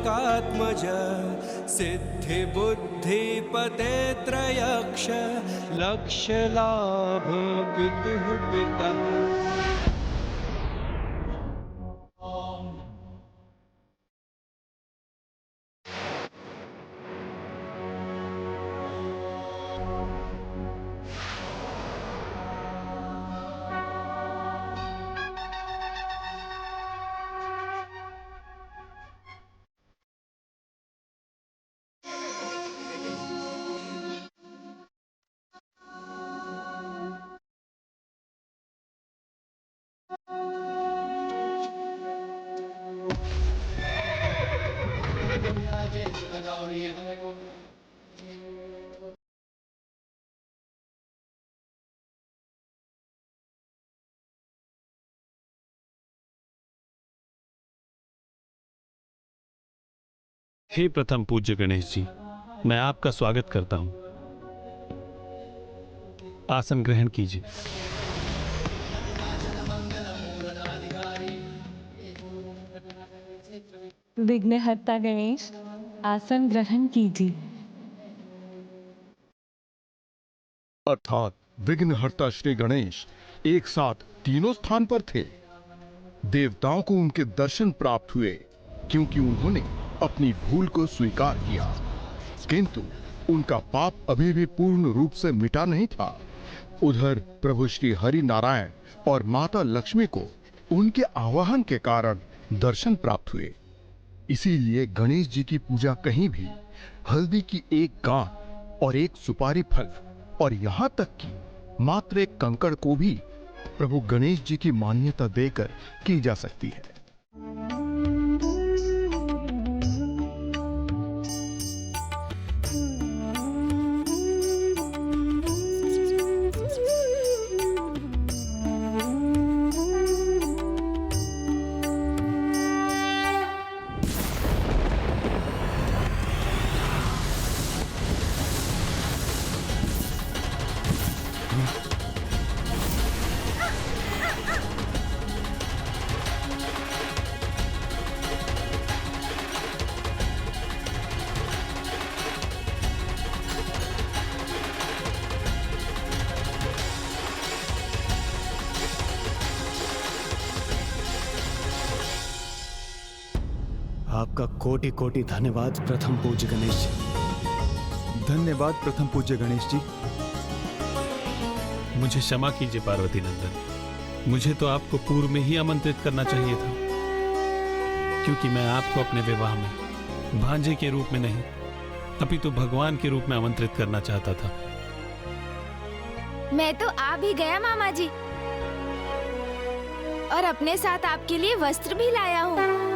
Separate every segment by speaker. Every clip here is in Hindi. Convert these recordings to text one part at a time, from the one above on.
Speaker 1: जनकात्मज सिद्धि बुद्धि पते त्रयक्ष लक्ष्य लाभ पितुः पिता।
Speaker 2: हे प्रथम पूज्य गणेश जी, मैं आपका स्वागत करता हूं। आसन ग्रहण कीजिए।
Speaker 3: विघ्नहर्ता गणेश, आसन ग्रहण कीजिए।
Speaker 4: अर्थात विघ्नहर्ता श्री गणेश एक साथ तीनों स्थान पर थे। देवताओं को उनके दर्शन प्राप्त हुए क्योंकि उन्होंने अपनी भूल को स्वीकार किया, किंतु उनका पाप अभी भी पूर्ण रूप से मिटा नहीं था। उधर प्रभु श्री हरि नारायण और माता लक्ष्मी को उनके आवाहन के कारण दर्शन प्राप्त हुए। इसीलिए गणेश जी की पूजा कहीं भी हल्दी की एक गांठ और एक सुपारी फल और यहां तक कि मात्र एक कंकड़ को भी प्रभु गणेश जी की मान्यता देकर की जा सकती है।
Speaker 5: आपका कोटि कोटि धन्यवाद प्रथम पूज्य गणेश जी।
Speaker 6: धन्यवाद प्रथम पूज्य गणेश जी।
Speaker 2: मुझे क्षमा कीजिए पार्वती नंदन, मुझे तो आपको पूर्व में ही आमंत्रित करना चाहिए था, क्योंकि मैं आपको अपने विवाह में भांजे के रूप में नहीं अपितु भगवान के रूप में आमंत्रित करना चाहता था।
Speaker 7: मैं तो आ भी गया मामा जी, और अपने साथ आपके लिए वस्त्र भी लाया हूँ।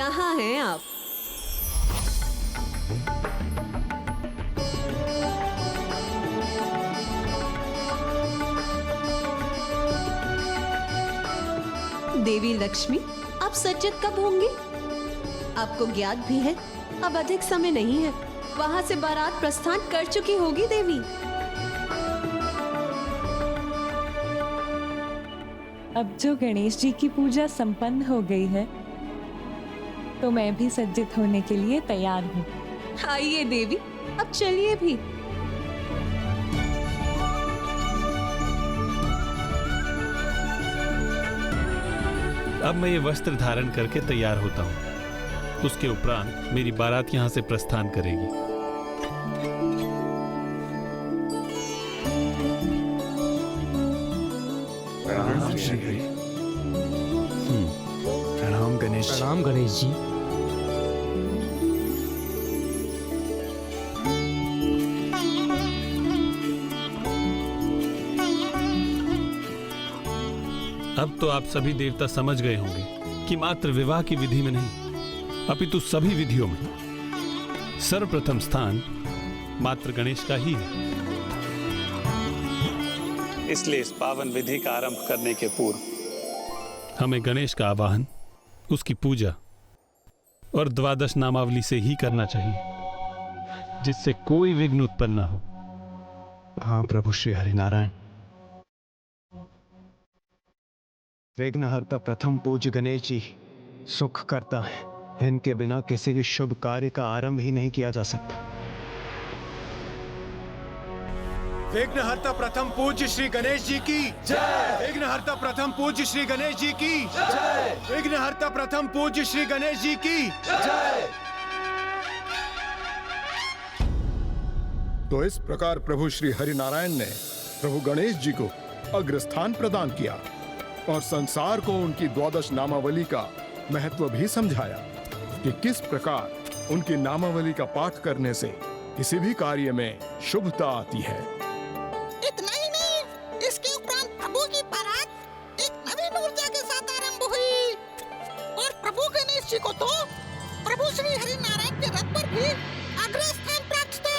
Speaker 8: कहाँ हैं आप? देवी लक्ष्मी, आप सचेत कब होंगी? आपको ज्ञात भी है अब अधिक समय नहीं है, वहां से बारात प्रस्थान कर चुकी होगी देवी।
Speaker 3: अब जो गणेश जी की पूजा संपन्न हो गई है, तो मैं भी सज्जित होने के लिए तैयार हूँ।
Speaker 8: आइए देवी, अब चलिए भी।
Speaker 2: अब मैं ये वस्त्र धारण करके तैयार होता हूँ। उसके उपरांत मेरी बारात यहाँ से प्रस्थान करेगी।
Speaker 5: प्रणाम श्री हरि। प्रणाम गणेश। प्रणाम गणेश जी।
Speaker 2: अब तो आप सभी देवता समझ गए होंगे कि मात्र विवाह की विधि में नहीं अपितु सभी विधियों में सर्वप्रथम स्थान मात्र गणेश का ही है। इसलिए इस पावन विधि का आरंभ करने के पूर्व हमें गणेश का आवाहन, उसकी पूजा और द्वादश नामावली से ही करना चाहिए, जिससे कोई विघ्न उत्पन्न न हो।
Speaker 5: हाँ प्रभु श्री हरिनारायण। विघ्नहर्ता प्रथम पूज्य गणेश जी सुख करता है, इनके बिना किसी भी शुभ कार्य का आरंभ ही नहीं किया जा सकता।
Speaker 6: विघ्नहर्ता प्रथम पूज्य श्री गणेश जी की जय। विघ्नहर्ता प्रथम पूज्य श्री गणेश जी की जय। विघ्नहर्ता प्रथम पूज्य श्री गणेश जी की जय।
Speaker 4: तो इस प्रकार प्रभु श्री हरिनारायण ने प्रभु गणेश जी को अग्रस्थान प्रदान किया और संसार को उनकी द्वादश नामावली का महत्व भी समझाया कि किस प्रकार उनकी नामावली का पाठ करने से किसी भी कार्य में शुभता आती है।
Speaker 9: इतना ही नहीं, इसके उपरांत प्रभु की बारात एक नवीन ऊर्जा के साथ आरंभ हुई और प्रभु गणेश जी को तो प्रभु श्री हरिनारायण के रथ पर भी अग्रस्थान प्राप्त था।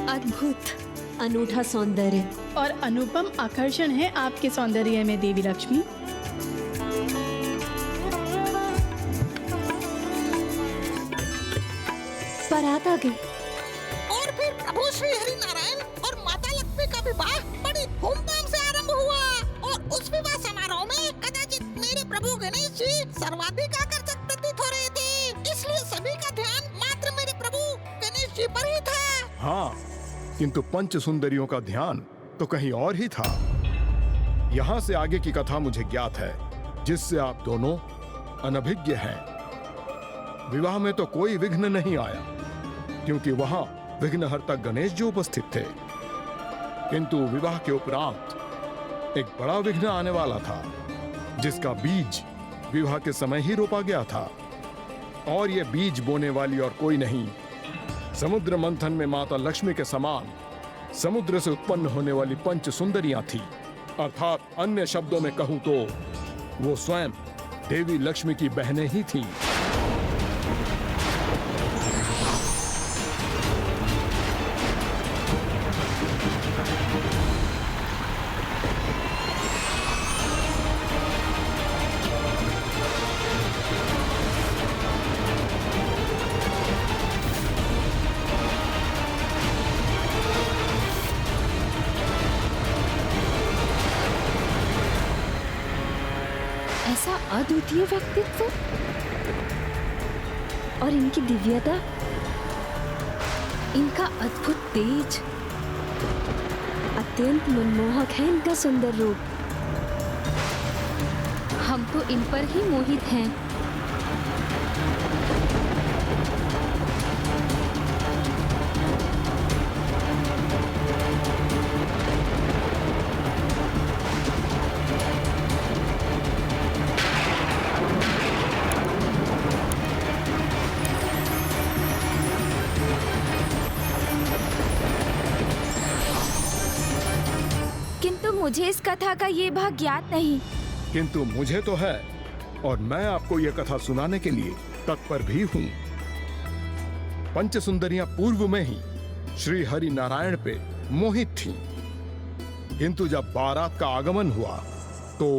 Speaker 8: अद्भुत अनूठा सौंदर्य
Speaker 10: और अनुपम आकर्षण है आपके सौंदर्य में देवी लक्ष्मी।
Speaker 8: बारात आ गई
Speaker 9: और फिर प्रभु श्री हरिनारायण और माता लक्ष्मी का विवाह बड़ी धूमधाम से आरंभ हुआ और उस विवाह समारोह में कदाचित मेरे प्रभु गणेश जी सर्वाधिक आकर्षक प्रतीत हो रहे थे, इसलिए सभी का ध्यान मात्र मेरे प्रभु गणेश जी पर ही था।
Speaker 4: हाँ, किंतु पंच सुंदरियों का ध्यान तो कहीं और ही था। यहाँ से आगे की कथा मुझे ज्ञात है, जिससे आप दोनों अनभिज्ञ हैं। विवाह में तो कोई विघ्न नहीं आया, क्योंकि वहां विघ्नहर्ता गणेश जी उपस्थित थे। किंतु विवाह के उपरांत एक बड़ा विघ्न आने वाला था, जिसका बीज विवाह के समय ही रोपा गया था। और यह बीज बोने वाली और कोई नहीं, समुद्र मंथन में माता लक्ष्मी के समान समुद्र से उत्पन्न होने वाली पंच सुंदरियां थी। अर्थात अन्य शब्दों में कहूं तो वो स्वयं देवी लक्ष्मी की बहनें ही थीं।
Speaker 7: ऐसा अद्वितीय व्यक्तित्व और इनकी दिव्यता, इनका अद्भुत तेज, अत्यंत मनमोहक है इनका सुंदर रूप। हम तो इन पर ही मोहित हैं। किंतु मुझे इस कथा का ये भाग ज्ञात नहीं।
Speaker 4: किंतु मुझे तो है। और मैं आपको यह कथा सुनाने के लिए तत्पर भी हूं। पंच सुंदरियां पूर्व में ही श्री हरि नारायण पे मोहित थीं, किंतु जब बारात का आगमन हुआ तो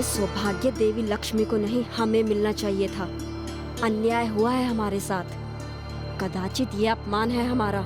Speaker 11: सौभाग्य देवी लक्ष्मी को नहीं, हमें मिलना चाहिए था। अन्याय हुआ है हमारे साथ, कदाचित ये अपमान है हमारा।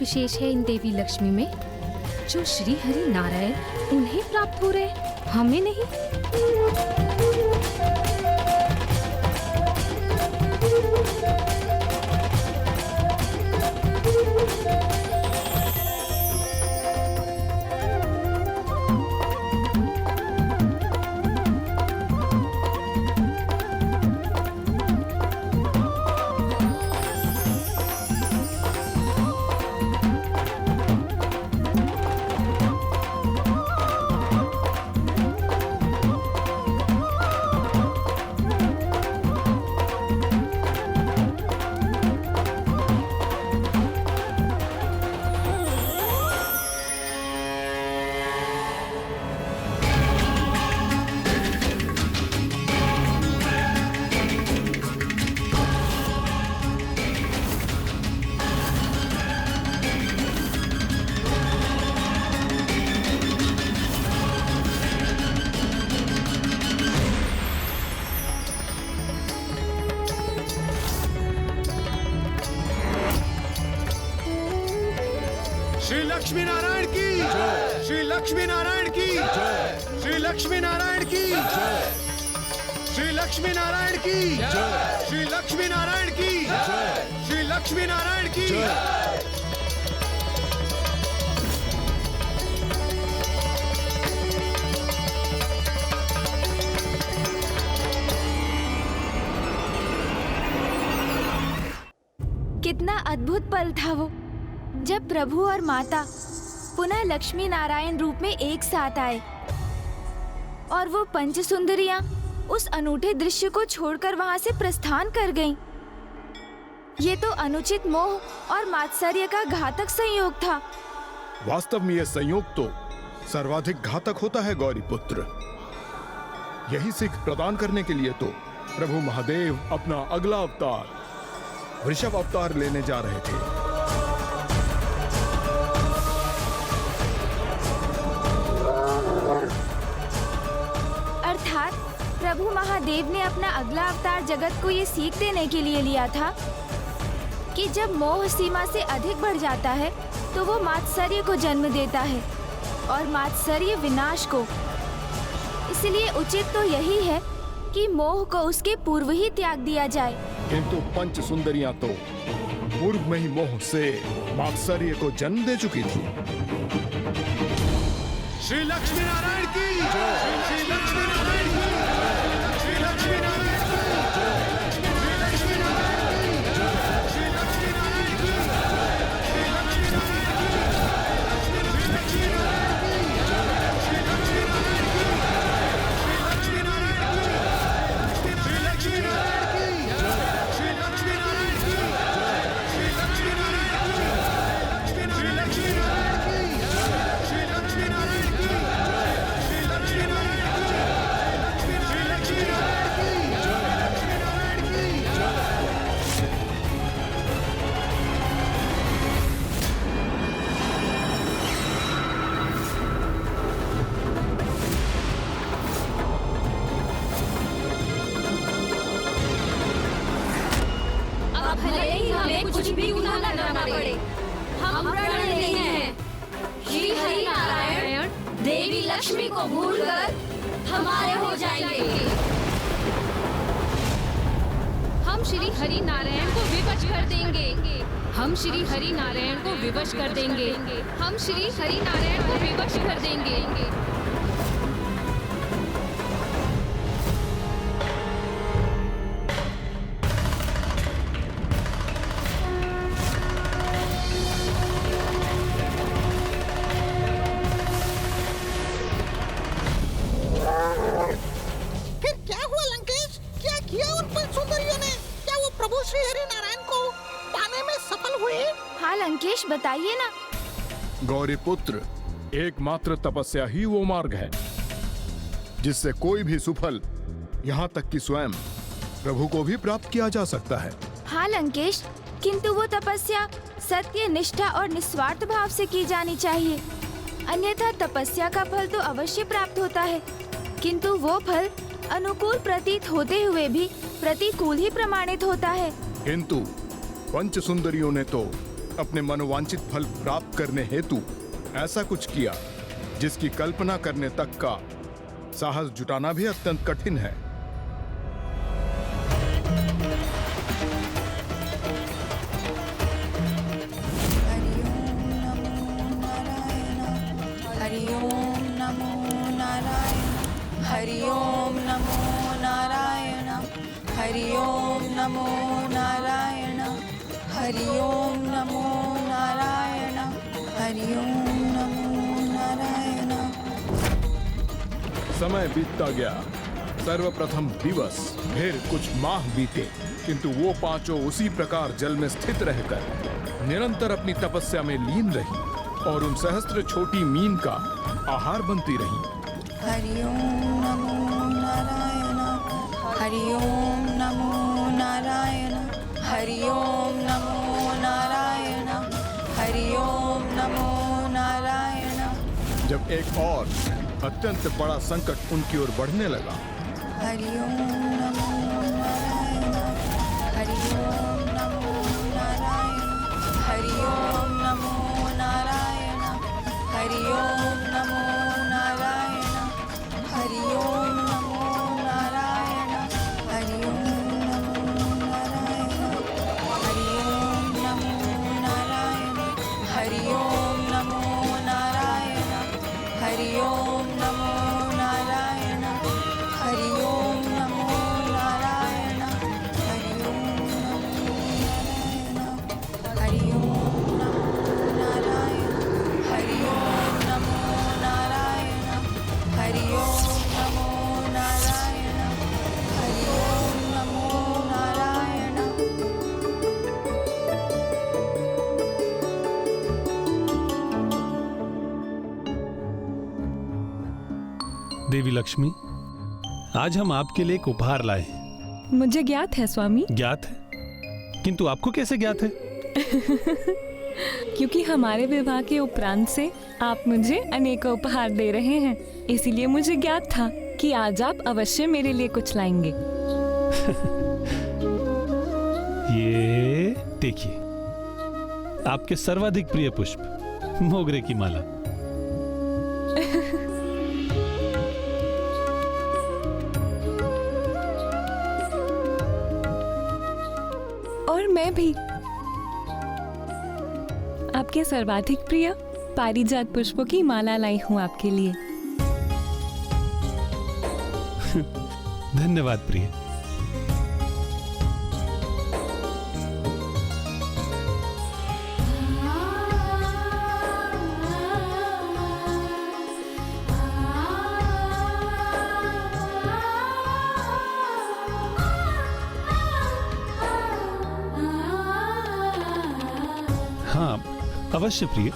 Speaker 7: विशेष है इन देवी लक्ष्मी में जो श्री हरि नारायण उन्हें प्राप्त हो रहे, हमें नहीं?
Speaker 6: लक्ष्मी नारायण की जय, श्री लक्ष्मी नारायण की जय, श्री लक्ष्मी नारायण की जय, श्री लक्ष्मी नारायण की जय, श्री लक्ष्मी नारायण की जय, श्री लक्ष्मी नारायण की जय।
Speaker 12: कितना अद्भुत पल था वो, जब प्रभु और माता पुनः लक्ष्मी नारायण रूप में एक साथ आए और वो पंच सुंदरियां उस अनूठे दृश्य को छोड़कर वहां से प्रस्थान कर गईं। ये तो अनुचित मोह और मात्सर्य का घातक संयोग था।
Speaker 4: वास्तव में यह संयोग तो सर्वाधिक घातक होता है गौरी पुत्र। यही सीख प्रदान करने के लिए तो प्रभु महादेव अपना अगला अवतार वृषभ अवतार लेने जा रहे थे।
Speaker 12: अर्थात प्रभु महादेव ने अपना अगला अवतार जगत को ये सीख देने के लिए लिया था कि जब मोह सीमा से अधिक बढ़ जाता है तो वो मात्सर्य को जन्म देता है और मात्सर्य विनाश को। इसलिए उचित तो यही है कि मोह को उसके पूर्व ही त्याग दिया जाए।
Speaker 4: किंतु पंच सुंदरियां तो पूर्व में ही मोह से मात्सर्य को जन्म दे चुकी थी।
Speaker 6: श्री लक्ष्मी नारायण की जय, श्री लक्ष्मी नारायण की जय, श्री लक्ष्मी नारायण की जय, श्री लक्ष्मी नारायण की जय, श्री लक्ष्मी नारायण की जय, श्री लक्ष्मी नारायण की जय, श्री लक्ष्मी नारायण की जय, श्री लक्ष्मी नारायण की जय, श्री लक्ष्मी नारायण की जय, श्री लक्ष्मी नारायण की जय, श्री लक्ष्मी नारायण की जय, श्री लक्ष्मी नारायण की जय, श्री लक्ष्मी नारायण की जय, श्री लक्ष्मी नारायण
Speaker 11: कुछ भी उन्हें करना पड़े, हम रण नहीं हैं। श्री हरि नारायण देवी लक्ष्मी को भूलकर हमारे हो जाएंगे।
Speaker 7: हम श्री हरि नारायण को विवश कर देंगे। हम श्री हरि नारायण को विवश कर देंगे। हम श्री हरि नारायण को विवश कर देंगे।
Speaker 12: लंकेश बताइए ना।
Speaker 4: गौरी पुत्र, एकमात्र तपस्या ही वो मार्ग है जिससे कोई भी सुफल, यहाँ तक कि स्वयं प्रभु को भी प्राप्त किया जा सकता है।
Speaker 12: हाँ लंकेश, किंतु वो तपस्या सत्य, निष्ठा और निस्वार्थ भाव से की जानी चाहिए। अन्यथा तपस्या का फल तो अवश्य प्राप्त होता है, किंतु वो फल अनुकूल प्रतीत होते हुए भी प्रतिकूल ही प्रमाणित होता है।
Speaker 4: किंतु पंच सुंदरियों ने तो अपने मनोवांछित फल प्राप्त करने हेतु ऐसा कुछ किया जिसकी कल्पना करने तक का साहस जुटाना भी अत्यंत कठिन है।
Speaker 13: हरिओम नमो नारायण, हरिओम नमो नारायण, हरिओम नमो नारायण, हरिओम नमो नारायण, हरिओम नमो नारायण।
Speaker 4: समय बीतता गया। सर्वप्रथम दिवस, फिर कुछ माह बीते, किंतु वो पांचों उसी प्रकार जल में स्थित रहकर निरंतर अपनी तपस्या में लीन रही और उन सहस्त्र छोटी मीन का आहार बनती रही।
Speaker 13: हरिओम नमो नारायण, हरिओम नमो नारायण, हरिओम नमो नारायण, हरिओम नमो नारायण।
Speaker 4: जब एक और अत्यंत बड़ा संकट उनकी ओर बढ़ने लगा।
Speaker 13: हरिओम नमो नारायण, हरिओम नमो नारायण, हरिओम नमो नारायण, हरि ओम नमो नारायण हरि ओम नमो नारायण हरि ओम नमो नारायण हरि ओम नमो नारायण हरि ओम नमो नारायण हरि ओम नमो नारायण हरि ओम नमो नारायण हरि ओम नमो नारायण हरि ओम नमो नारायण
Speaker 2: देवी लक्ष्मी, आज हम आपके लिए एक उपहार लाए हैं।
Speaker 3: मुझे ज्ञात है स्वामी।
Speaker 2: ज्ञात है? किंतु आपको कैसे ज्ञात है?
Speaker 3: क्योंकि हमारे विवाह के उपरांत से आप मुझे अनेक उपहार दे रहे हैं, इसीलिए मुझे ज्ञात था कि आज आप अवश्य मेरे लिए कुछ लाएंगे।
Speaker 2: ये देखिए, आपके सर्वाधिक प्रिय पुष्प, मोगरे की माला।
Speaker 3: और मैं भी आपके सर्वाधिक प्रिय पारिजात पुष्पों की माला लाई हूं आपके लिए।
Speaker 2: धन्यवाद प्रिय। हाँ, अवश्य प्रिय।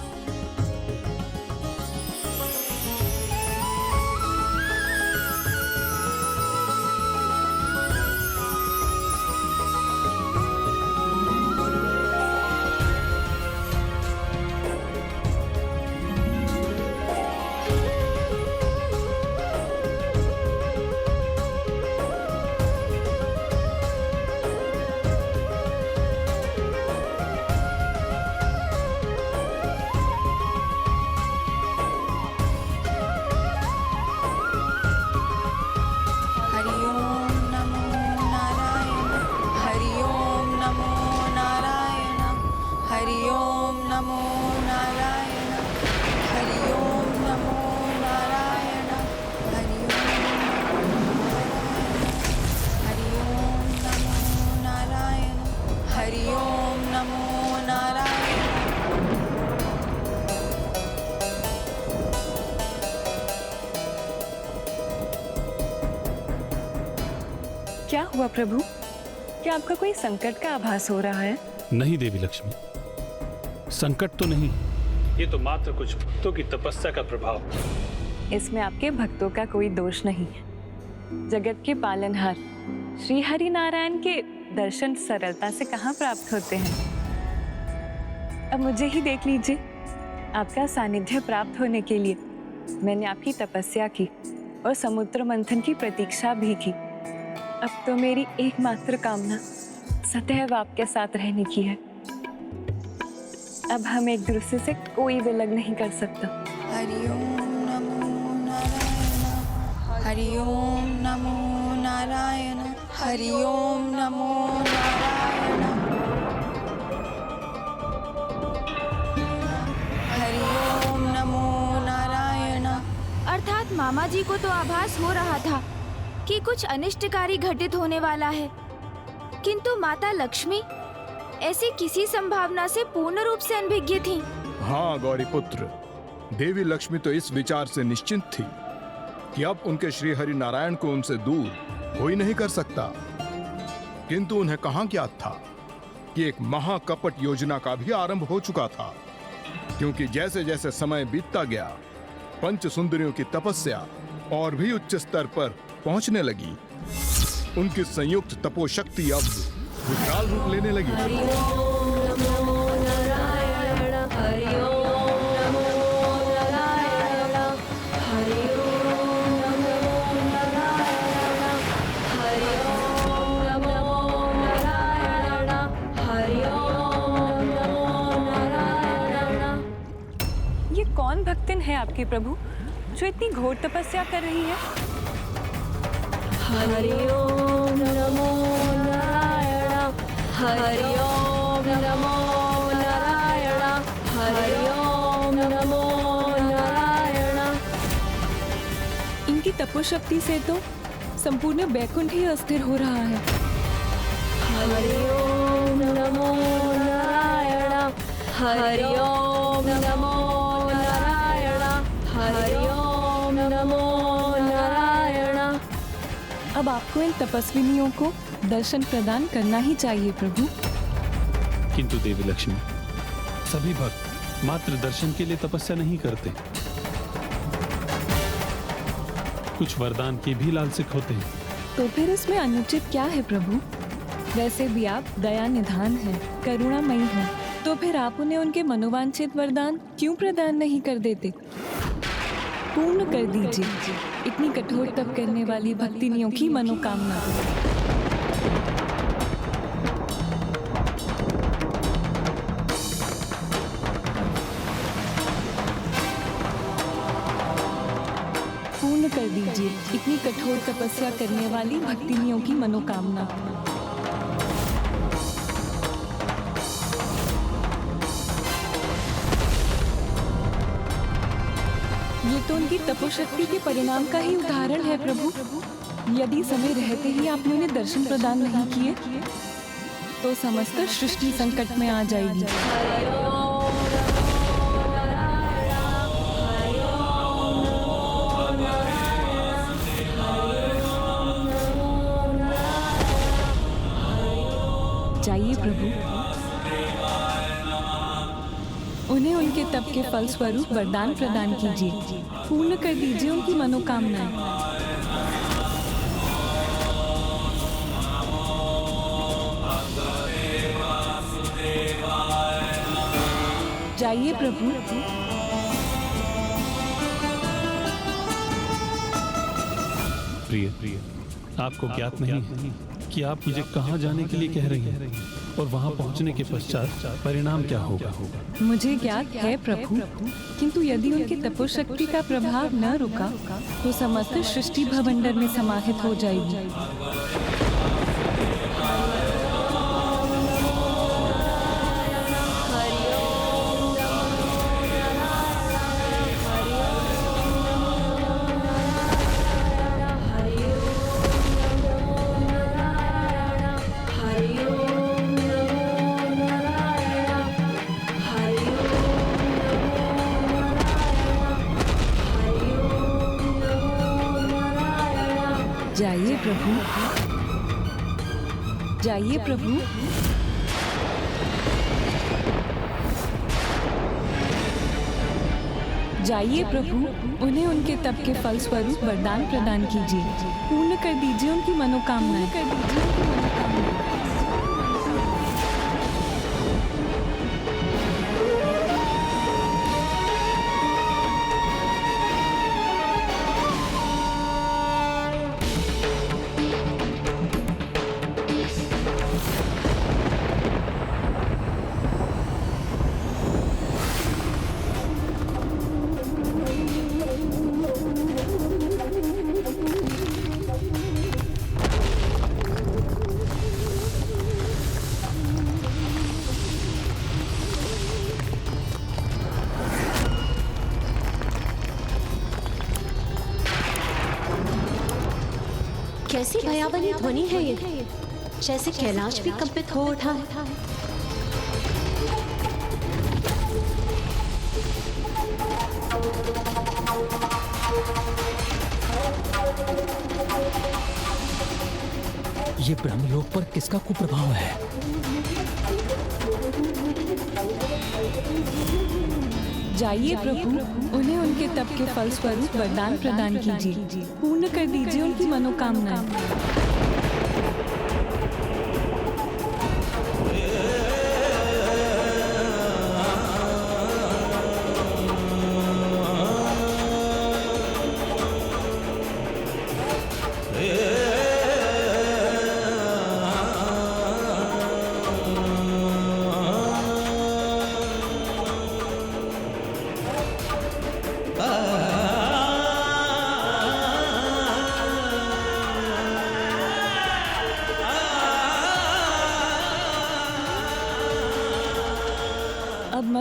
Speaker 13: हरि ओम नमो नारायण हरि ओम नमो नारायण हरि ओम नमो नारायण हरि ओम नमो नारायण हरि ओम नमो नारायण हरि ओम नमो नारायण।
Speaker 3: क्या हुआ प्रभु? क्या आपका कोई संकट का आभास हो रहा है?
Speaker 2: नहीं देवी लक्ष्मी, संकट तो नहीं, ये तो मात्र कुछ भक्तों की तपस्या का प्रभाव।
Speaker 3: इसमें आपके भक्तों का कोई दोष नहीं है। जगत के पालनहार श्री हरि नारायण के दर्शन सरलता से कहाँ प्राप्त होते हैं। अब मुझे ही देख लीजिए, आपका सानिध्य प्राप्त होने के लिए मैंने आपकी तपस्या की और समुद्र मंथन की प्रतीक्षा भी की। अब तो मेरी एकमात्र कामना सदैव आपके साथ रहने की है। अब हम एक दूसरे से कोई विलग नहीं कर सकता।
Speaker 13: हरि ओम नमो नारायण हरि ओम नमो नारायण हरि ओम नमो नारायण हरि ओम नमो नारायण।
Speaker 12: अर्थात मामा जी को तो आभास हो रहा था कि कुछ अनिष्टकारी घटित होने वाला है, किंतु माता लक्ष्मी ऐसी किसी संभावना से पूर्ण रूप से अनभिज्ञ थीं।
Speaker 6: हाँ गौरी पुत्र, देवी लक्ष्मी तो इस विचार से निश्चिंत थी कि अब उनके श्री हरि नारायण को उनसे दूर कोई नहीं कर सकता। किंतु उन्हें कहाँ ज्ञात था कि एक महाकपट योजना का भी आरंभ हो चुका था, क्योंकि जैसे जैसे समय बीतता गया पंच सुंदरियों की तपस्या और भी उच्च स्तर पर पहुंचने लगी। उनकी संयुक्त तपोशक्ति अब विकराल रूप लेने लगी।
Speaker 11: हरि ओम नमो नारायण हरि ओम नमो नारायण हरि ओम नमो नारायण हरि ओम नमो नारायण हरि ओम नमो नारायण।
Speaker 3: ये कौन भक्तिन है आपकी प्रभु जो इतनी घोर तपस्या कर रही है?
Speaker 11: हरि ओम नमो नारायण, हरि ओम नमो नारायण, हरि ओम नमो नारायण।
Speaker 3: इनकी तपोशक्ति से तो संपूर्ण बैकुंठ ही अस्थिर हो रहा है।
Speaker 11: हरि ओम नमो नारायण, हरि ओम नमो नारायण, हरि ओम नमो नारायण।
Speaker 3: अब आपको इन तपस्विनियों को दर्शन प्रदान करना ही चाहिए प्रभु।
Speaker 2: किंतु देवी लक्ष्मी, सभी भक्त मात्र दर्शन के लिए तपस्या नहीं करते, कुछ वरदान के भी लालसिक होते हैं।
Speaker 3: तो फिर इसमें अनुचित क्या है प्रभु? वैसे भी आप दया निधान हैं, करुणामयी हैं, तो फिर आप उन्हें उनके मनोवांछित वरदान क्यों प्रदान नहीं कर देते? पूर्ण कर दीजिए इतनी कठोर तप करने वाली भक्तिनियों की मनोकामना। पूर्ण कर दीजिए इतनी कठोर तपस्या करने वाली भक्तिनियों की मनोकामना। ये तो उनकी तपोशक्ति के परिणाम का ही उदाहरण है प्रभु। यदि समय रहते ही आपने उन्हें दर्शन प्रदान नहीं किए तो समस्त सृष्टि संकट में आ जाएगी। जाइए प्रभु, उन्हें उनके तप के फल स्वरूप वरदान प्रदान कीजिए, पूर्ण कर दीजिए उनकी मनोकामनाएं। जाइए प्रभु।
Speaker 2: प्रिय, आपको ज्ञात नहीं है कि आप मुझे कहाँ जाने के लिए कह रही हैं और वहाँ पहुँचने के पश्चात परिणाम क्या होगा?
Speaker 3: मुझे ज्ञात है प्रभु, किंतु यदि उनकी तपोशक्ति का प्रभाव न रुका तो समस्त सृष्टि भवंडर में समाहित हो जाएगी। जाइए प्रभु, जाइए प्रभु। जाइए प्रभु, उन्हें उनके तप के फल स्वरूप वरदान प्रदान कीजिए, पूर्ण कर दीजिए उनकी मनोकामनाएं।
Speaker 8: कैसी भयावनी ध्वनि है ये, जैसे कैलाश भी कंपित हो उठा है।
Speaker 14: ये ब्रह्मलोक पर किसका कुप्रभाव है?
Speaker 3: जाइए प्रभु, उन्हें उनके तप के फल स्वरूप वरदान प्रदान कीजिए, पूर्ण कर दीजिए उनकी मनोकामनाएं।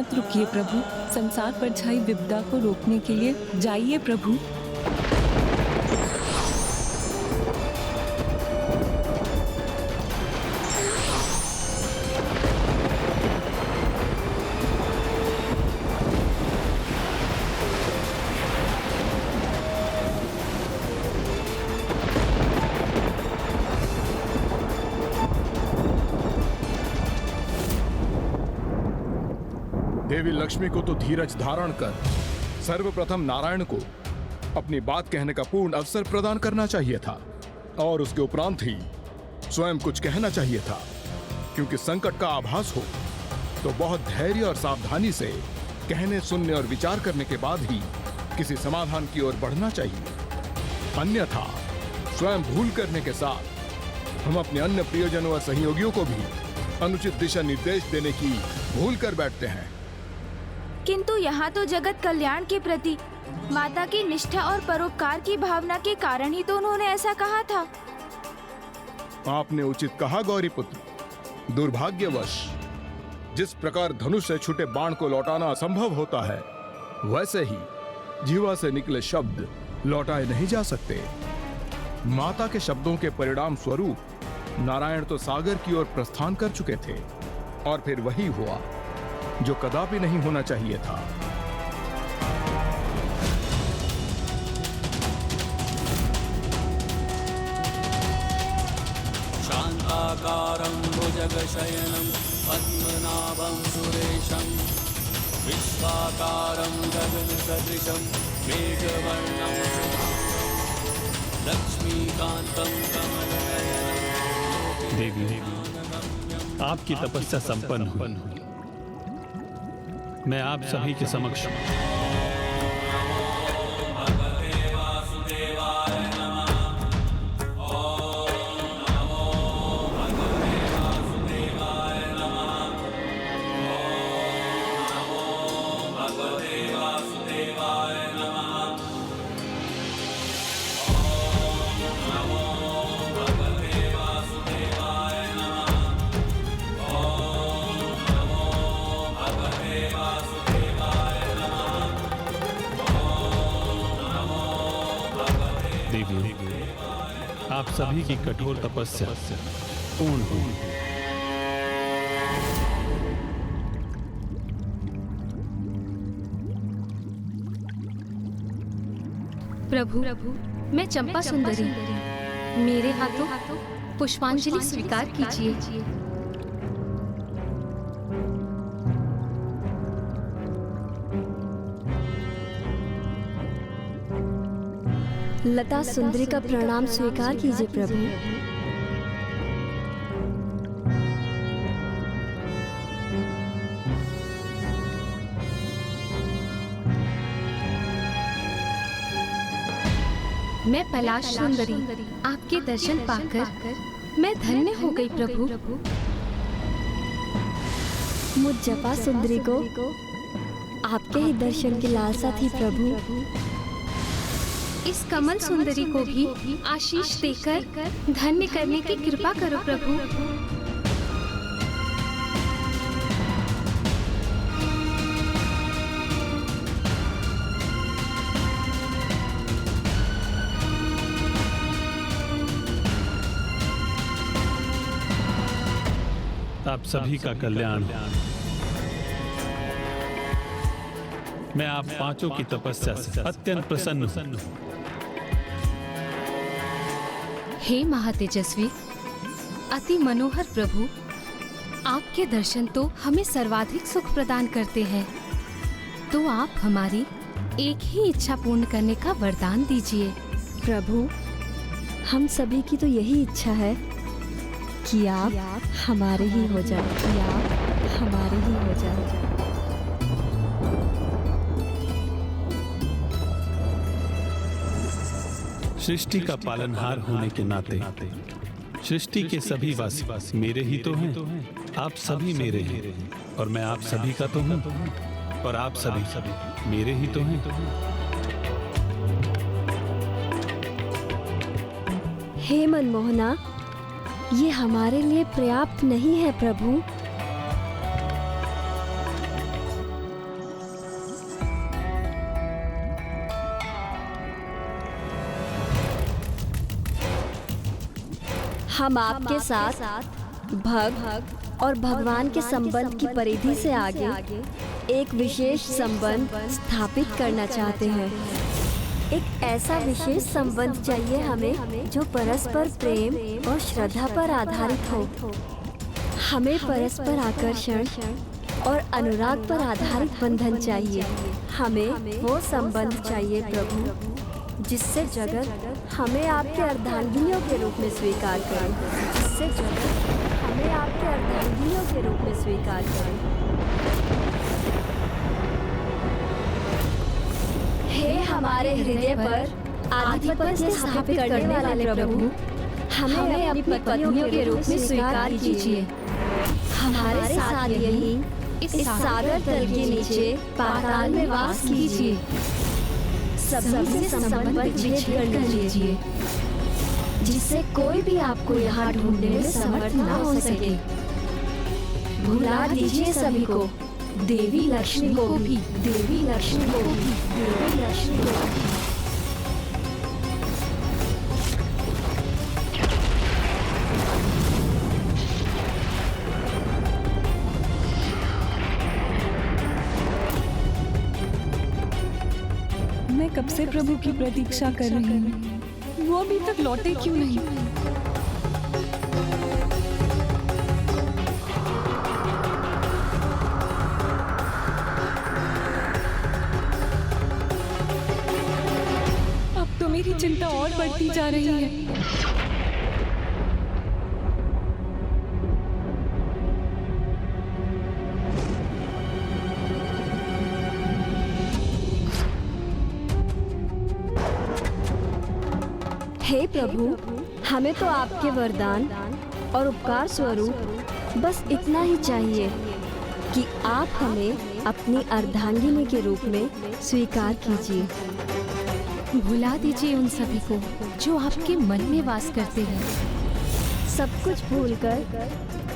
Speaker 3: मत रुकिए प्रभु, संसार पर छाई विपदा को रोकने के लिए जाइए प्रभु।
Speaker 6: देवी लक्ष्मी को तो धीरज धारण कर सर्वप्रथम नारायण को अपनी बात कहने का पूर्ण अवसर प्रदान करना चाहिए था और उसके उपरांत ही स्वयं कुछ कहना चाहिए था, क्योंकि संकट का आभास हो तो बहुत धैर्य और सावधानी से कहने, सुनने और विचार करने के बाद ही किसी समाधान की ओर बढ़ना चाहिए। अन्यथा स्वयं भूल करने के साथ हम अपने अन्य प्रियजनों और सहयोगियों को भी अनुचित दिशा निर्देश देने की भूल कर बैठते हैं।
Speaker 12: किंतु यहाँ तो जगत कल्याण के प्रति माता की निष्ठा और परोपकार की भावना के कारण ही तो उन्होंने ऐसा कहा था।
Speaker 6: आपने उचित कहा गौरी पुत्र। दुर्भाग्यवश जिस प्रकार धनुष से छूटे बाण को लौटाना असंभव होता है, वैसे ही जीवा से निकले शब्द लौटाए नहीं जा सकते। माता के शब्दों के परिणाम स्वरूप नारायण तो सागर की ओर प्रस्थान कर चुके थे और फिर वही हुआ जो कदापि नहीं होना चाहिए था।
Speaker 1: शांताकारं भुजगशयनं पद्मनाभं सुरेशं विश्वाकारं गगनसदृशं मेघवर्णं लक्ष्मीकान्तं कमलनयनं।
Speaker 2: देवी, आपकी तपस्या संपन्न हुई। मैं आप सभी के समक्ष आप सभी की कठोर तपस्या पूर्ण हुई।
Speaker 7: प्रभु, मैं चंपा सुंदरी, मेरे हाथों पुष्पांजलि स्वीकार कीजिए।
Speaker 11: लता सुंदरी का प्रणाम स्वीकार कीजिए प्रभु।
Speaker 7: मैं पलाश सुंदरी, आपके दर्शन पाकर मैं धन्य हो गई प्रभु।
Speaker 11: मुझ जपा सुंदरी को आपके ही दर्शन की लालसा थी प्रभु।
Speaker 7: इस कमल सुंदरी को भी आशीष देकर धन्य करने की कृपा करो प्रभु।
Speaker 2: आप सभी का कल्याण हो। मैं आप पांचों की तपस्या से अत्यंत प्रसन्न हूं।
Speaker 7: हे महातेजस्वी, अति मनोहर प्रभु, आपके दर्शन तो हमें सर्वाधिक सुख प्रदान करते हैं। तो आप हमारी एक ही इच्छा पूर्ण करने का वरदान दीजिए।
Speaker 11: प्रभु, हम सभी की तो यही इच्छा है कि आप हमारे ही हो जाए, कि आप हमारे ही हो जाए।
Speaker 2: सृष्टि का पालनहार होने के नाते सृष्टि के सभी वासी मेरे ही तो हैं। आप सभी मेरे हैं और मैं आप सभी का तो हूँ और आप सभी मेरे ही तो हैं।
Speaker 11: हे मनमोहना, ये हमारे लिए पर्याप्त नहीं है प्रभु। हम आपके साथ भक्त और भगवान के संबंध की परिधि से आगे एक विशेष संबंध स्थापित करना चाहते हैं। एक ऐसा विशेष संबंध चाहिए हमें जो परस्पर प्रेम और श्रद्धा पर आधारित हो। हमें परस्पर आकर्षण और अनुराग पर आधारित बंधन चाहिए। हमें वो संबंध चाहिए प्रभु जिससे जगत हमें आपके अर्धांगिनियों के रूप में स्वीकार करे। जिससे जगत हमें आपके अर्धांगिनियों के रूप में स्वीकार करे। हे हमारे हृदय पर आधिपत्य स्थापित करने वाले प्रभु, हमें अपनी पत्नियों के रूप में स्वीकार कीजिए। हमारे साथ यही इस सागर तल के नीचे पाताल में वास कीजिए। सभी से संबंध विच्छेद कर लीजिए जिससे कोई भी आपको यहाँ ढूंढने में समर्थ ना हो सके। भुला दीजिए सभी को, देवी लक्ष्मी को भी, देवी लक्ष्मी को भी, देवी लक्ष्मी को भी।
Speaker 3: मैं कब से प्रभु की प्रतीक्षा कर रही हूँ, वो अभी तक लौटे क्यों नहीं? अब तो मेरी चिंता और बढ़ती जा रही है।
Speaker 11: हे प्रभु, हमें तो आपके वरदान और उपकार स्वरूप बस इतना ही चाहिए कि आप हमें अपनी अर्धांगिनी के रूप में स्वीकार कीजिए।
Speaker 7: भुला दीजिए उन सभी को जो आपके मन में वास करते हैं।
Speaker 11: सब कुछ भूलकर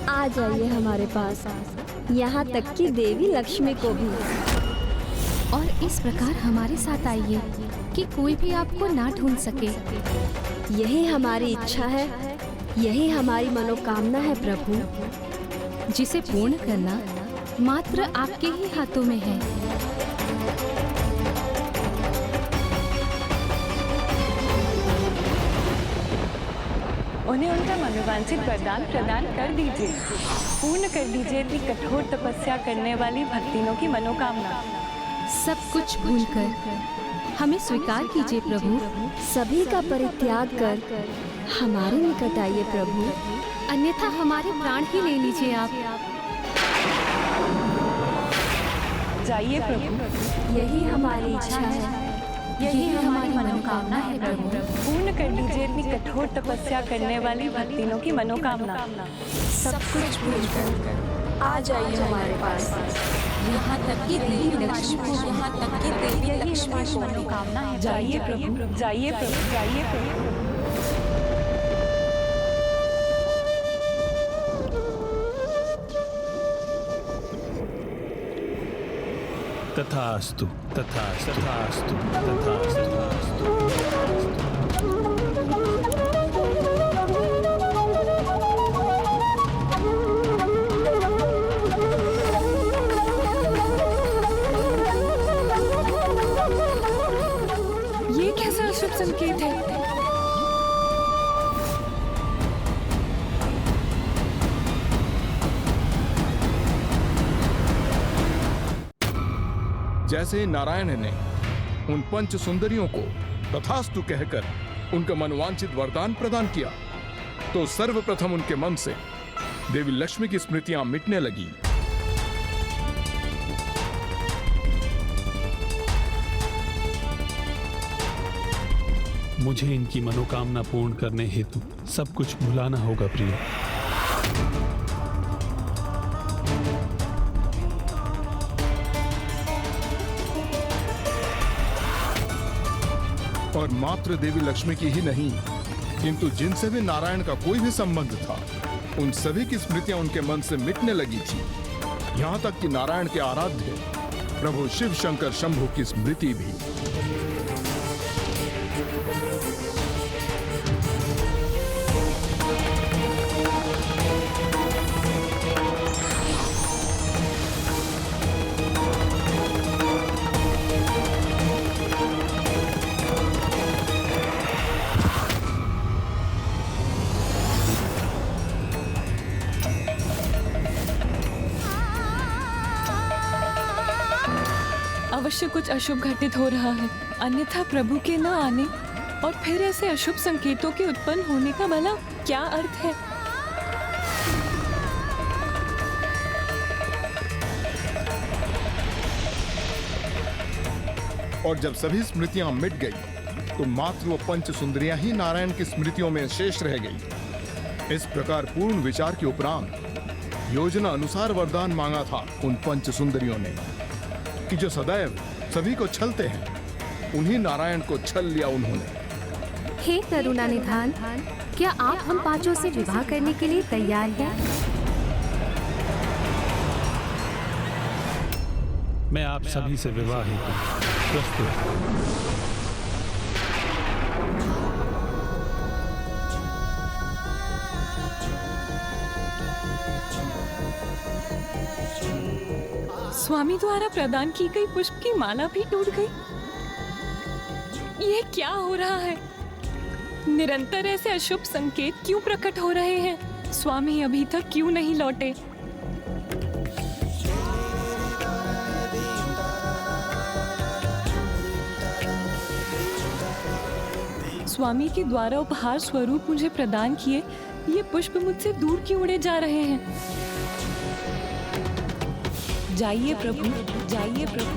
Speaker 11: आ जाइए हमारे पास, यहाँ तक कि देवी लक्ष्मी को भी।
Speaker 7: और इस प्रकार हमारे साथ आइए कि कोई भी आपको ना ढूंढ सके।
Speaker 11: यही हमारी इच्छा है, यही हमारी मनोकामना है प्रभु,
Speaker 7: जिसे पूर्ण करना मात्र आपके ही हाथों में है।
Speaker 3: उन्हें उनका मनोवांछित वरदान प्रदान कर दीजिए। पूर्ण कर दीजिए इतनी कठोर तपस्या करने वाली भक्तिनों की मनोकामना।
Speaker 7: सब कुछ भूलकर हमें स्वीकार कीजिए प्रभु।
Speaker 11: सभी का परित्याग कर हमारे निकट आइए प्रभु,
Speaker 7: अन्यथा हमारे प्राण ही ले लीजिए आप।
Speaker 3: जाइए प्रभु,
Speaker 11: यही हमारी इच्छा है,
Speaker 3: यही हमारी मनोकामना है प्रभु। पूर्ण कर दीजिए इतनी कठोर तपस्या करने वाली भक्तिनों की मनोकामना।
Speaker 13: सब कुछ भूलकर आ जाइए हमारे पास, यहाँ तक कि देवी लक्ष्मी को, यहाँ तक कि देवी लक्ष्मी को मनोकामना है।
Speaker 3: जाइए प्रभु, जाइए प्रभु, जाइए प्रभु।
Speaker 2: तथास्तु, तथास्तु, तथास्तु, तथास्तु।
Speaker 3: ये कैसा अशुभ संकेत है?
Speaker 4: जैसे नारायण ने उन पंच सुंदरियों को तथास्तु कहकर उनका मनवांछित वरदान प्रदान किया, तो सर्वप्रथम उनके मन से देवी लक्ष्मी की स्मृतियां मिटने लगी।
Speaker 2: मुझे इनकी मनोकामना पूर्ण करने हेतु सब कुछ भुलाना होगा प्रिय।
Speaker 4: और मात्र देवी लक्ष्मी की ही नहीं, किंतु जिनसे भी नारायण का कोई भी संबंध था, उन सभी की स्मृतियां उनके मन से मिटने लगी थी। यहां तक कि नारायण के आराध्य प्रभु शिव शंकर शंभु की स्मृति भी।
Speaker 3: अवश्य कुछ अशुभ घटित हो रहा है, अन्यथा प्रभु के न आने और फिर ऐसे अशुभ संकेतों के उत्पन्न होने का भला क्या अर्थ है?
Speaker 4: और जब सभी स्मृतियां मिट गई तो मात्र वो पंच सुंदरियां ही नारायण की स्मृतियों में शेष रह गई। इस प्रकार पूर्ण विचार के उपरांत योजना अनुसार वरदान मांगा था उन पंच सुंदरियों ने कि जो सदैव सभी को छलते हैं, उन्हीं नारायण को छल लिया उन्होंने।
Speaker 7: हे करुणा निधान, क्या आप हम पांचों से विवाह करने के लिए तैयार हैं?
Speaker 2: मैं आप सभी से विवाह हेतु प्रस्तुत हूं।
Speaker 3: स्वामी द्वारा प्रदान की गई पुष्प की माला भी टूट गई। ये क्या हो रहा है? निरंतर ऐसे अशुभ संकेत क्यों प्रकट हो रहे हैं? स्वामी अभी तक क्यों नहीं लौटे? स्वामी के द्वारा उपहार स्वरूप मुझे प्रदान किए ये पुष्प मुझसे दूर क्यों उड़े जा रहे हैं? जाइए प्रभु, जाइए प्रभु।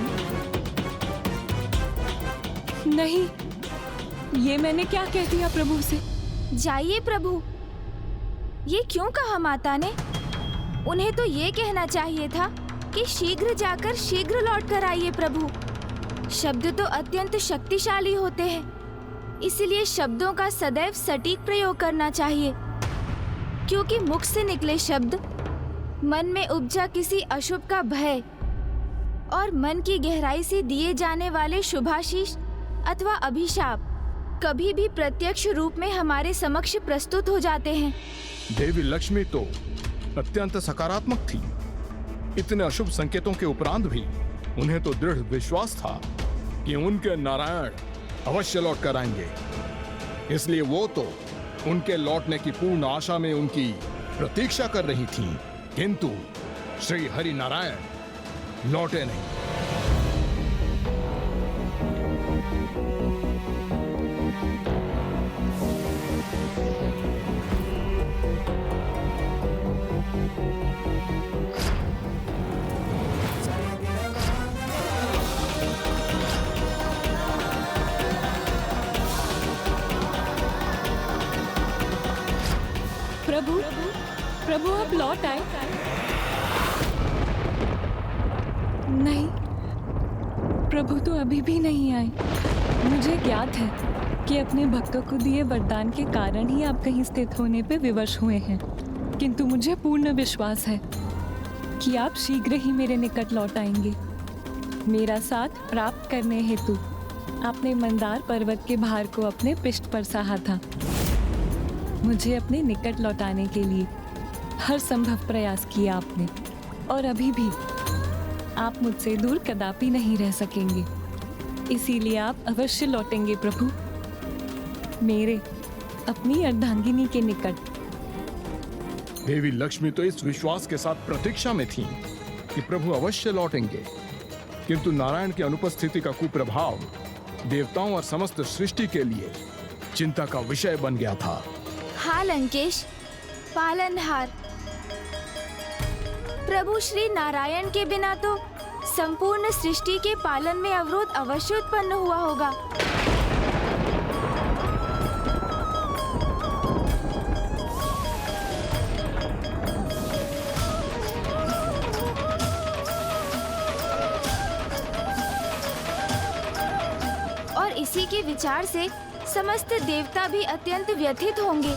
Speaker 3: नहीं, ये मैंने क्या कह दिया प्रभु से?
Speaker 12: जाइए प्रभु, ये क्यों कहा माता ने? उन्हें तो ये कहना चाहिए था कि शीघ्र जाकर शीघ्र लौट कर आइए प्रभु। शब्द तो अत्यंत शक्तिशाली होते हैं, इसलिए शब्दों का सदैव सटीक प्रयोग करना चाहिए, क्योंकि मुख से निकले शब्द मन में उपजा किसी अशुभ का भय और मन की गहराई से दिए जाने वाले शुभाशीष अथवा अभिशाप कभी भी प्रत्यक्ष रूप में हमारे समक्ष प्रस्तुत हो जाते हैं।
Speaker 4: देवी लक्ष्मी तो अत्यंत सकारात्मक थी। इतने अशुभ संकेतों के उपरांत भी उन्हें तो दृढ़ विश्वास था कि उनके नारायण अवश्य लौट कर आएंगे। इसलिए वो तो उनके लौटने की पूर्ण आशा में उनकी प्रतीक्षा कर रही थीं। किंतु श्री हरि नारायण लौटे नहीं।
Speaker 3: प्रभु, प्रभु आप लौट आए? नहीं, प्रभु तो अभी भी नहीं आए। मुझे ज्ञात है कि अपने भक्तों को दिए वरदान के कारण ही आप कहीं स्थित होने पे विवश हुए हैं, किंतु मुझे पूर्ण विश्वास है कि आप शीघ्र ही मेरे निकट लौट आएंगे। मेरा साथ प्राप्त करने हेतु आपने मंदार पर्वत के भार को अपने पिष्ट पर सहा था। मुझे अपने निकट लौटाने के लिए हर संभव प्रयास किया आपने, और अभी भी आप मुझसे दूर कदापि नहीं रह सकेंगे। इसीलिए आप अवश्य लौटेंगे प्रभु, मेरे अपनी अर्धांगिनी के निकट।
Speaker 4: देवी लक्ष्मी तो इस विश्वास के साथ प्रतीक्षा में थीं कि प्रभु अवश्य लौटेंगे, किंतु नारायण की अनुपस्थिति का कुप्रभाव देवताओं और समस्त सृष्टि के लिए चिंता का विषय बन गया था।
Speaker 12: हाँ लंकेश, पालनहार, प्रभु श्री नारायण के बिना तो संपूर्ण सृष्टि के पालन में अवरोध अवश्य उत्पन्न हुआ होगा। और इसी के विचार से समस्त देवता भी अत्यंत व्यथित होंगे,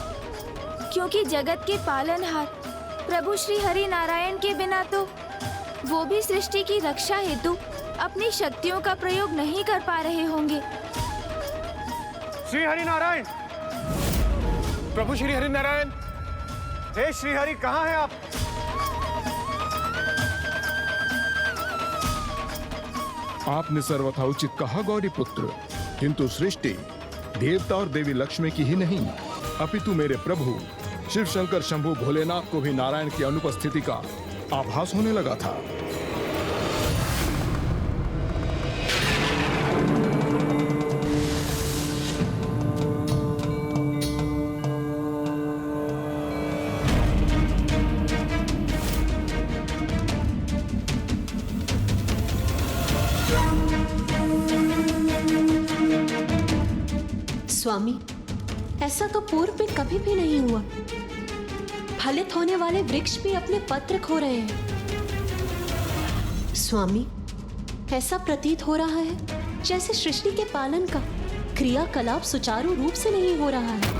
Speaker 12: क्योंकि जगत के पालनहार प्रभु श्री हरि नारायण के बिना तो वो भी सृष्टि की रक्षा हेतु अपनी शक्तियों का प्रयोग नहीं कर पा रहे होंगे।
Speaker 6: श्री हरि नारायण, प्रभु श्री हरि नारायण, हे श्री हरि, कहाँ हैं आप?
Speaker 4: आपने सर्वथा उचित कहा गौरी पुत्र, किंतु सृष्टि देवता और देवी लक्ष्मी की ही नहीं, अपितु मेरे प्रभु शिव शंकर शंभु भोलेनाथ को भी नारायण की अनुपस्थिति का आभास होने लगा था।
Speaker 8: स्वामी, ऐसा तो पूर्व में कभी भी नहीं हुआ। फलित होने वाले वृक्ष भी अपने पत्र खो रहे हैं। स्वामी, ऐसा प्रतीत हो रहा है जैसे सृष्टि के पालन का क्रियाकलाप सुचारू रूप से नहीं हो रहा है।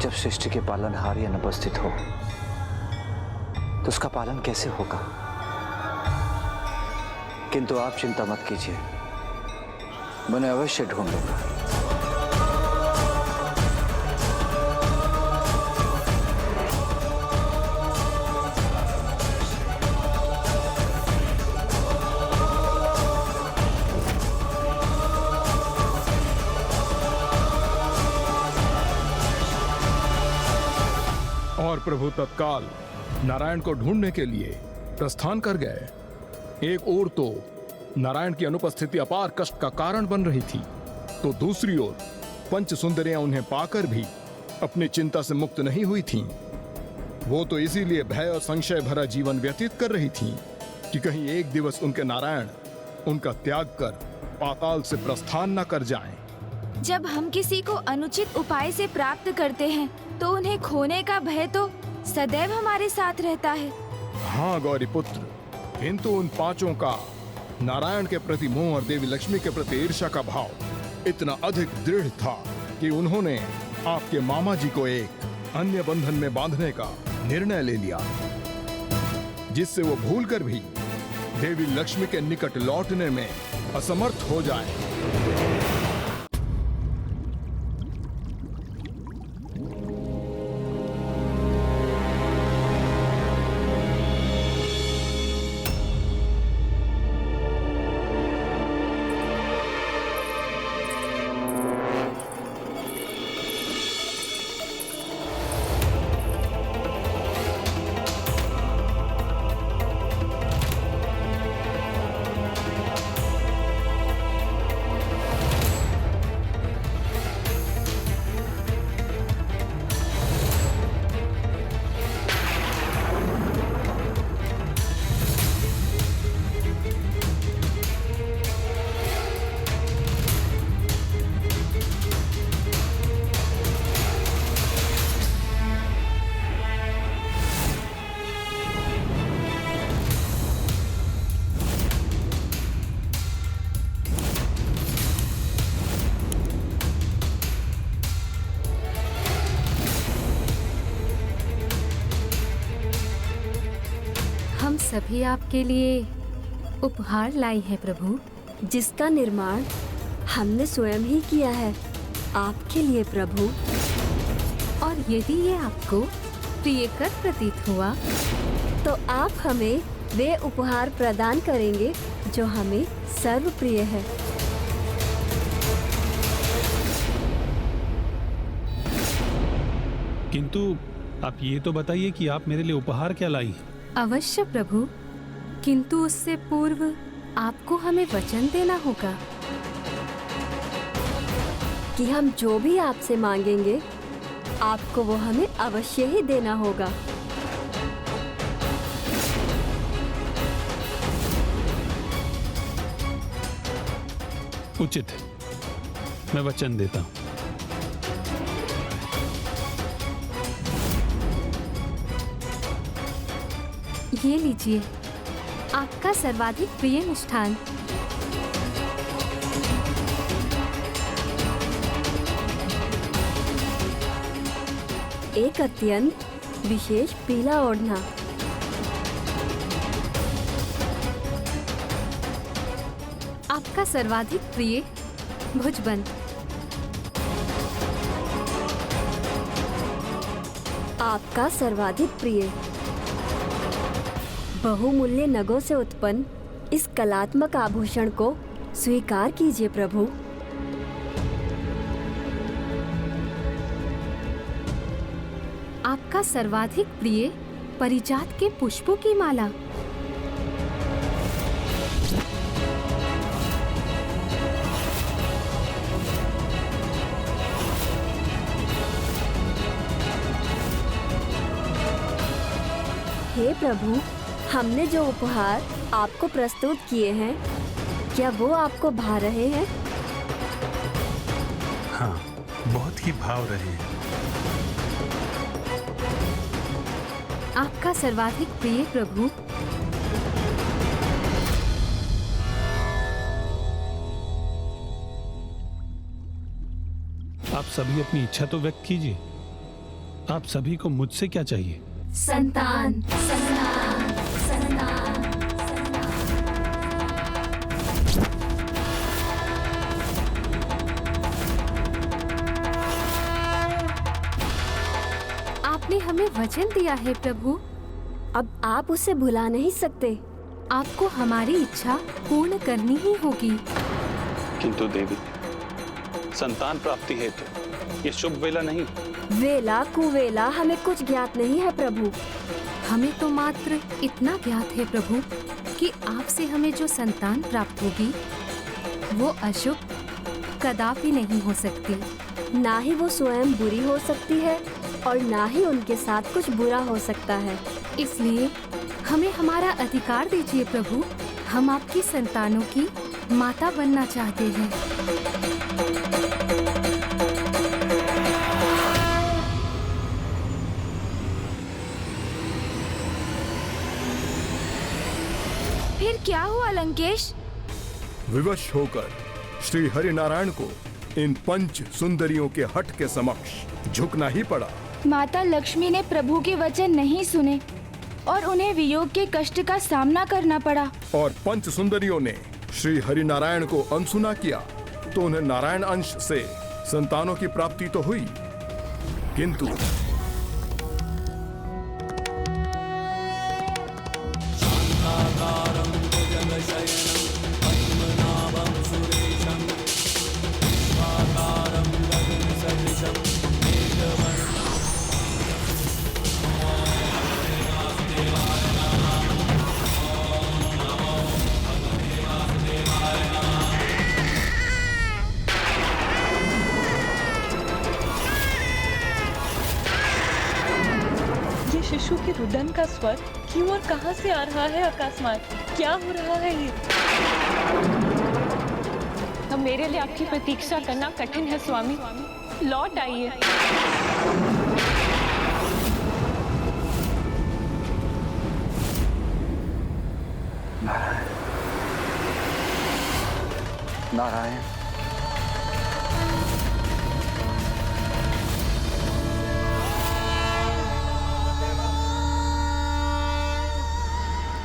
Speaker 15: जब सृष्टि के पालनहार ही अनुपस्थित हो तो उसका पालन कैसे होगा? किंतु आप चिंता मत कीजिए, मैं अवश्य ढूंढूंगा।
Speaker 4: और प्रभु तत्काल नारायण को ढूंढने के लिए प्रस्थान कर गए। एक ओर तो नारायण की अनुपस्थिति अपार कष्ट का कारण बन रही थी, तो दूसरी ओर पंच सुंदरियां उन्हें पाकर भी अपनी चिंता से मुक्त नहीं हुई थीं। वो तो इसीलिए भय और संशय भरा जीवन व्यतीत कर रही थीं कि कहीं एक दिवस उनके नारायण उनका त्याग कर पाताल से प्रस्थान न कर जाएं।
Speaker 12: जब हम किसी को अनुचित उपाय से प्राप्त करते हैं तो उन्हें खोने का भय तो सदैव हमारे साथ रहता है।
Speaker 4: हाँ गौरी पुत्र, किंतु उन पांचों का नारायण के प्रति मोह और देवी लक्ष्मी के प्रति ईर्ष्या का भाव इतना अधिक दृढ़ था कि उन्होंने आपके मामा जी को एक अन्य बंधन में बांधने का निर्णय ले लिया, जिससे वो भूलकर भी देवी लक्ष्मी के निकट लौटने में असमर्थ हो जाए।
Speaker 7: हम सभी आपके लिए उपहार लाई हैं प्रभु,
Speaker 11: जिसका निर्माण हमने स्वयं ही किया है आपके लिए प्रभु।
Speaker 7: और यदि ये आपको प्रियकर प्रतीत हुआ
Speaker 11: तो आप हमें वे उपहार प्रदान करेंगे जो हमें सर्वप्रिय है।
Speaker 2: किंतु आप ये तो बताइए कि आप मेरे लिए उपहार क्या लाई हैं?
Speaker 7: अवश्य प्रभु, किंतु उससे पूर्व आपको हमें वचन देना होगा
Speaker 11: कि हम जो भी आपसे मांगेंगे आपको वो हमें अवश्य ही देना होगा।
Speaker 2: उचित है, मैं वचन देता हूँ।
Speaker 7: ये लीजिए आपका सर्वाधिक प्रिय मिष्ठान।
Speaker 11: एक अत्यंत विशेष पीला ओढ़ना।
Speaker 7: आपका सर्वाधिक प्रिय भुजबंद।
Speaker 11: आपका सर्वाधिक प्रिय बहुमूल्य नगों से उत्पन्न इस कलात्मक आभूषण को स्वीकार कीजिए प्रभु।
Speaker 7: आपका सर्वाधिक प्रिय परिजात के पुष्पों की माला।
Speaker 11: प्रभु, हमने जो उपहार आपको प्रस्तुत किए हैं, क्या वो आपको भा रहे हैं?
Speaker 2: हाँ, बहुत ही भाव रहे हैं।
Speaker 7: आपका सर्वाधिक प्रिय प्रभु,
Speaker 2: आप सभी अपनी इच्छा तो व्यक्त कीजिए। आप सभी को मुझसे क्या चाहिए?
Speaker 7: संतान, संतान, संतान। आपने हमें वचन दिया है प्रभु,
Speaker 11: अब आप उसे भुला नहीं सकते।
Speaker 7: आपको हमारी इच्छा पूर्ण करनी ही होगी।
Speaker 2: किंतु देवी, संतान प्राप्ति हेतु ये शुभ वेला नहीं।
Speaker 11: वेला कुवेला हमें कुछ ज्ञात नहीं है प्रभु।
Speaker 7: हमें तो मात्र इतना ज्ञात है प्रभु कि आपसे हमें जो संतान प्राप्त होगी वो अशुभ कदापि नहीं हो सकती।
Speaker 11: ना ही वो स्वयं बुरी हो सकती है और ना ही उनके साथ कुछ बुरा हो सकता है।
Speaker 7: इसलिए हमें हमारा अधिकार दीजिए प्रभु। हम आपकी संतानों की माता बनना चाहते हैं।
Speaker 12: फिर क्या हुआ लंकेश?
Speaker 6: विवश होकर श्री हरि नारायण को इन पंच सुंदरियों के हट के समक्ष झुकना ही पड़ा।
Speaker 12: माता लक्ष्मी ने प्रभु के वचन नहीं सुने और उन्हें वियोग के कष्ट का सामना करना पड़ा।
Speaker 6: और पंच सुंदरियों ने श्री हरि नारायण को अनसुना किया तो उन्हें नारायण अंश से संतानों की प्राप्ति तो हुई, किंतु
Speaker 1: शान्ताकारं भुजगशयनं पद्मनाभं सुरेशं विश्वाकारं गगनसदृशं मेघवर्णं।
Speaker 3: ये शिशु के रुदन का स्वर क्यों और कहां से आ रहा है अकस्मात? क्या हो रहा है ये? अब मेरे लिए आपकी प्रतीक्षा करना कठिन है स्वामी। लौट आइए।
Speaker 15: नारायण, नारायण।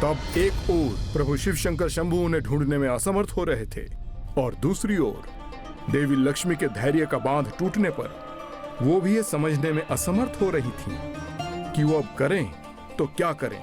Speaker 6: तब एक ओर प्रभु शिव शंकर शंभु उन्हें ढूंढने में असमर्थ हो रहे थे और दूसरी ओर देवी लक्ष्मी के धैर्य का बांध टूटने पर वो भी ये समझने में असमर्थ हो रही थी कि वो अब करें तो क्या करें।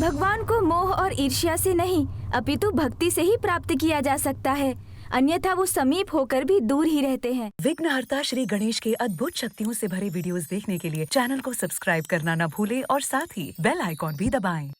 Speaker 12: भगवान को मोह और ईर्ष्या से नहीं अपितु भक्ति से ही प्राप्त किया जा सकता है, अन्यथा वो समीप होकर भी दूर ही रहते हैं।
Speaker 16: विघ्नहर्ता श्री गणेश के अद्भुत शक्तियों से भरे वीडियोस देखने के लिए चैनल को सब्सक्राइब करना न भूलें और साथ ही बेल आइकॉन भी दबाएं।